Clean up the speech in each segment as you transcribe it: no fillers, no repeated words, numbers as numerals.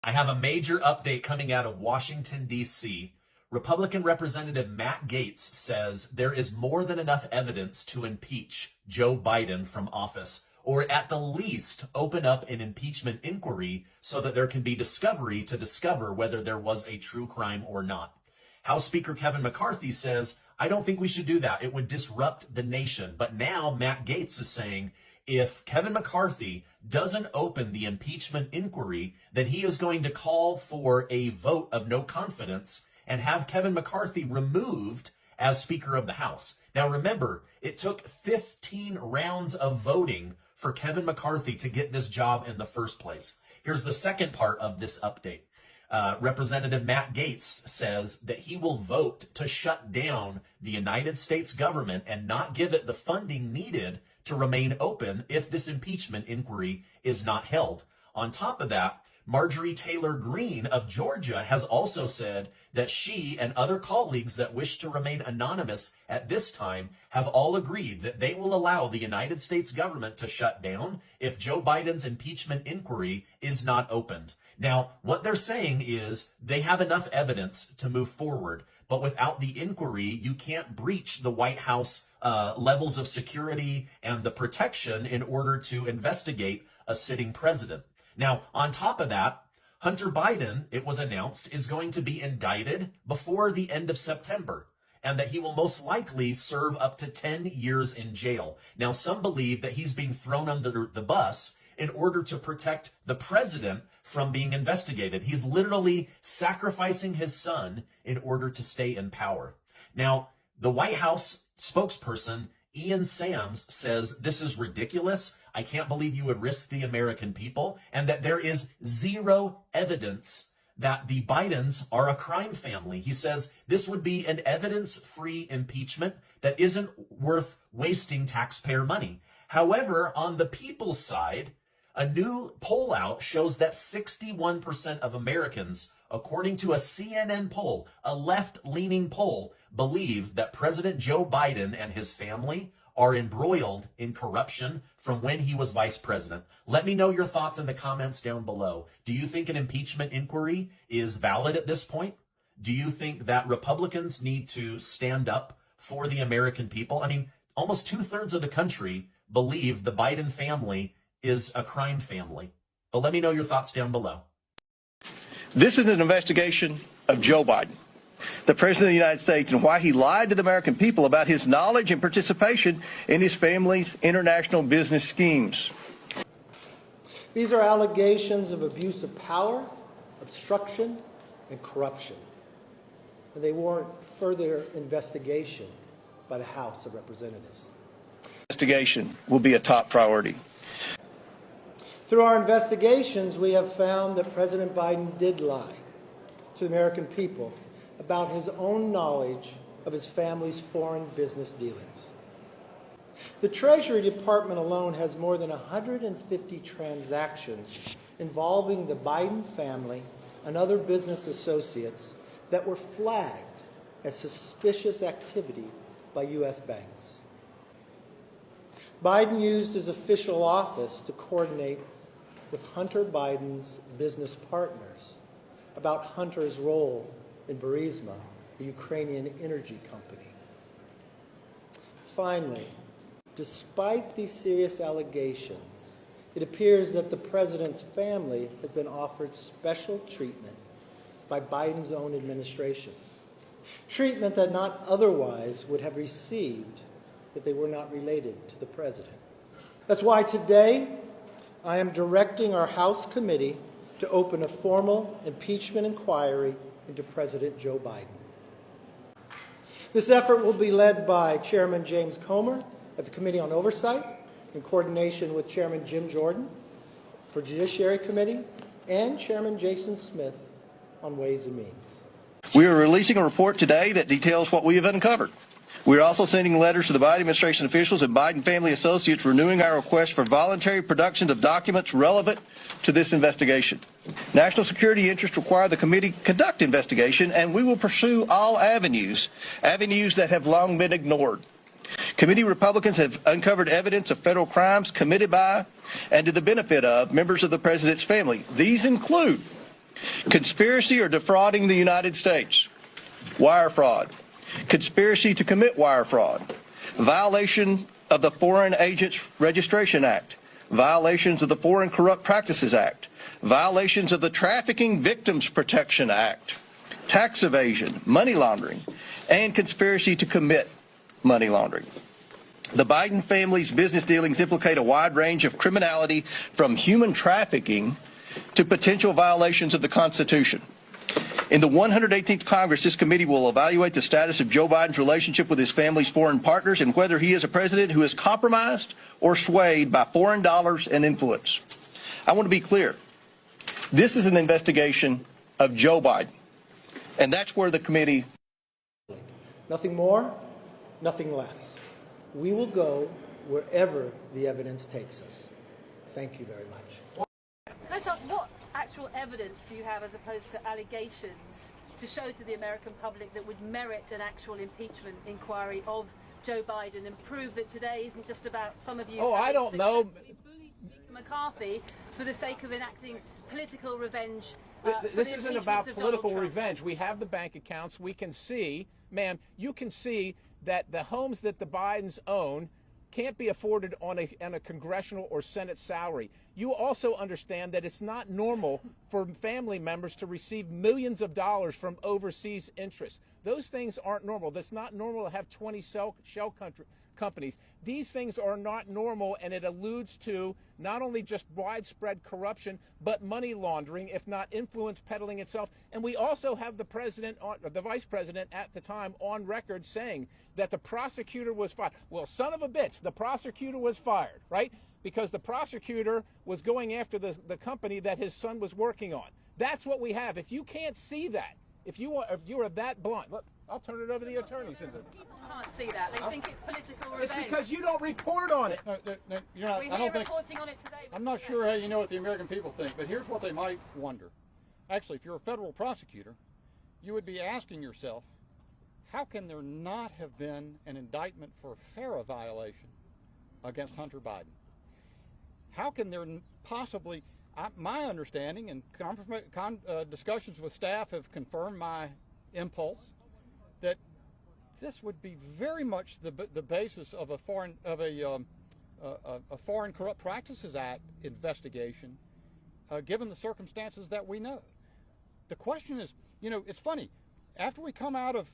I have a major update coming out of Washington, D.C. Republican Representative Matt Gaetz says there is more than enough evidence to impeach Joe Biden from office, or at the least open up an impeachment inquiry so that there can be discovery to discover whether there was a true crime or not. House Speaker Kevin McCarthy says, I don't think we should do that. It would disrupt the nation. But now Matt Gaetz is saying, if Kevin McCarthy doesn't open the impeachment inquiry, then he is going to call for a vote of no confidence and have Kevin McCarthy removed as Speaker of the House. Now remember, it took 15 rounds of voting for Kevin McCarthy to get this job in the first place. Here's the second part of this update. Representative Matt Gaetz says that he will vote to shut down the United States government and not give it the funding needed to remain open if this impeachment inquiry is not held. On top of that, Marjorie Taylor Greene of Georgia has also said that she and other colleagues that wish to remain anonymous at this time have all agreed that they will allow the United States government to shut down if Joe Biden's impeachment inquiry is not opened. Now, what they're saying is they have enough evidence to move forward, but without the inquiry, you can't breach the White House levels of security and the protection in order to investigate a sitting president. Now, on top of that, Hunter Biden, it was announced, is going to be indicted before the end of September, and that he will most likely serve up to 10 years in jail. Now, some believe that he's being thrown under the bus in order to protect the president from being investigated. He's literally sacrificing his son in order to stay in power. Now, the White House spokesperson, Ian Sams, says this is ridiculous. I can't believe you would risk the American people, and that there is zero evidence that the Bidens are a crime family. He says this would be an evidence-free impeachment that isn't worth wasting taxpayer money. However, on the people's side, a new poll out shows that 61% of Americans, according to a CNN poll, a left-leaning poll, believe that President Joe Biden and his family are embroiled in corruption from when he was vice president. Let me know your thoughts in the comments down below. Do you think an impeachment inquiry is valid at this point? Do you think that Republicans need to stand up for the American people? I mean, almost 2/3 of the country believe the Biden family is a crime family. But let me know your thoughts down below. This is an investigation of Joe Biden, the President of the United States, and why he lied to the American people about his knowledge and participation in his family's international business schemes. These are allegations of abuse of power, obstruction, and corruption. And they warrant further investigation by the House of Representatives. Investigation will be a top priority. Through our investigations, we have found that President Biden did lie to the American people about his own knowledge of his family's foreign business dealings. The Treasury Department alone has more than 150 transactions involving the Biden family and other business associates that were flagged as suspicious activity by U.S. banks. Biden used his official office to coordinate with Hunter Biden's business partners about Hunter's role in Burisma, a Ukrainian energy company. Finally, despite these serious allegations, it appears that the president's family has been offered special treatment by Biden's own administration, treatment that not otherwise would have received if they were not related to the president. That's why today I am directing our House committee to open a formal impeachment inquiry into President Joe Biden. This effort will be led by Chairman James Comer at the Committee on Oversight, in coordination with Chairman Jim Jordan for Judiciary Committee and Chairman Jason Smith on Ways and Means. We are releasing a report today that details what we have uncovered. We are also sending letters to the Biden administration officials and Biden family associates renewing our request for voluntary production of documents relevant to this investigation. National security interests require the committee conduct investigation, and we will pursue all avenues that have long been ignored. Committee Republicans have uncovered evidence of federal crimes committed by and to the benefit of members of the president's family. These include conspiracy or defrauding the United States, wire fraud, conspiracy to commit wire fraud, violation of the Foreign Agents Registration Act, violations of the Foreign Corrupt Practices Act, violations of the Trafficking Victims Protection Act, tax evasion, money laundering, and conspiracy to commit money laundering. The Biden family's business dealings implicate a wide range of criminality, from human trafficking to potential violations of the Constitution. In the 118th Congress, this committee will evaluate the status of Joe Biden's relationship with his family's foreign partners and whether he is a president who is compromised or swayed by foreign dollars and influence. I want to be clear. This is an investigation of Joe Biden, and that's where the committee... Nothing more, nothing less. We will go wherever the evidence takes us. Thank you very much. Can I just ask, what actual evidence do you have, as opposed to allegations, to show to the American public that would merit an actual impeachment inquiry of Joe Biden and prove that today isn't just about some of you... Oh, I don't know. ...bullied Speaker McCarthy for the sake of enacting political revenge. This isn't about political revenge. We have the bank accounts. We can see, ma'am, you can see that the homes that the Bidens own can't be afforded on a congressional or Senate salary. You also understand that it's not normal for family members to receive millions of dollars from overseas interests. Those things aren't normal. That's not normal to have 20 shell companies. These things are not normal, and it alludes to not only just widespread corruption, but money laundering, if not influence peddling itself. And we also have the vice president at the time on record saying that the prosecutor was fired. Well, son of a bitch, the prosecutor was fired, right? Because the prosecutor was going after the company that his son was working on. That's what we have. If you can't see that, if you are that blind, look, I'll turn it over to the attorneys. People can't see that. They think it's political revenge. It's because you don't report on it. No, you're not, We're here reporting on it today. I'm not sure how you know what the American people think, but here's what they might wonder. Actually, if you're a federal prosecutor, you would be asking yourself, how can there not have been an indictment for a FARA violation against Hunter Biden? How can there possibly... my understanding and discussions with staff have confirmed my impulse that this would be very much the basis of a Foreign Corrupt Practices Act investigation, given the circumstances that we know. The question is, it's funny. After we come out of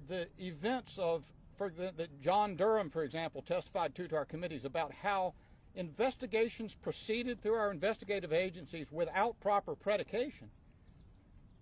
the events that John Durham, for example, testified to our committees about how investigations proceeded through our investigative agencies without proper predication.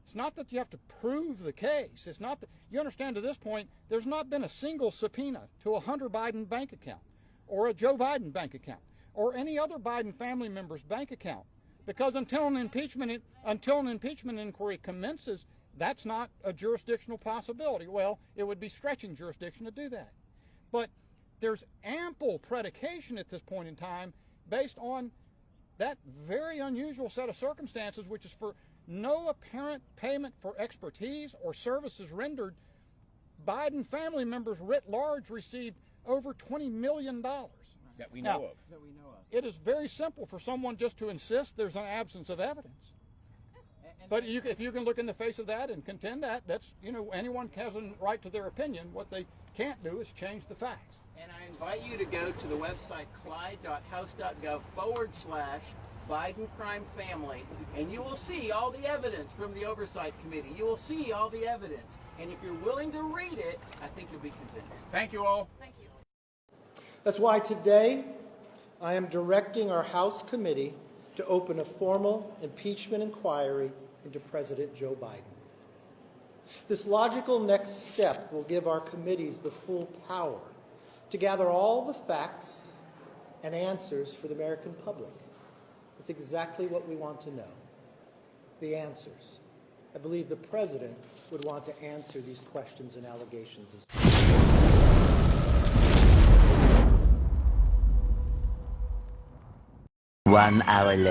It's not that you have to prove the case. It's not that, you understand, to this point, there's not been a single subpoena to a Hunter Biden bank account or a Joe Biden bank account or any other Biden family member's bank account, because until an impeachment inquiry commences, that's not a jurisdictional possibility. Well, it would be stretching jurisdiction to do that. But there's ample predication at this point in time based on that very unusual set of circumstances, which is for no apparent payment for expertise or services rendered. Biden family members writ large received over $20 million. That we know of. It is very simple for someone just to insist there's an absence of evidence. But if you can look in the face of that and contend that, that's, anyone has a right to their opinion. What they can't do is change the facts. And I invite you to go to the website clyde.house.gov/Biden crime family, and you will see all the evidence from the Oversight Committee. You will see all the evidence. And if you're willing to read it, I think you'll be convinced. Thank you all. Thank you. That's why today I am directing our House committee to open a formal impeachment inquiry into President Joe Biden. This logical next step will give our committees the full power to gather all the facts and answers for the American public. It's exactly what we want to know, the answers. I believe the President would want to answer these questions and allegations as well. 1 hour later.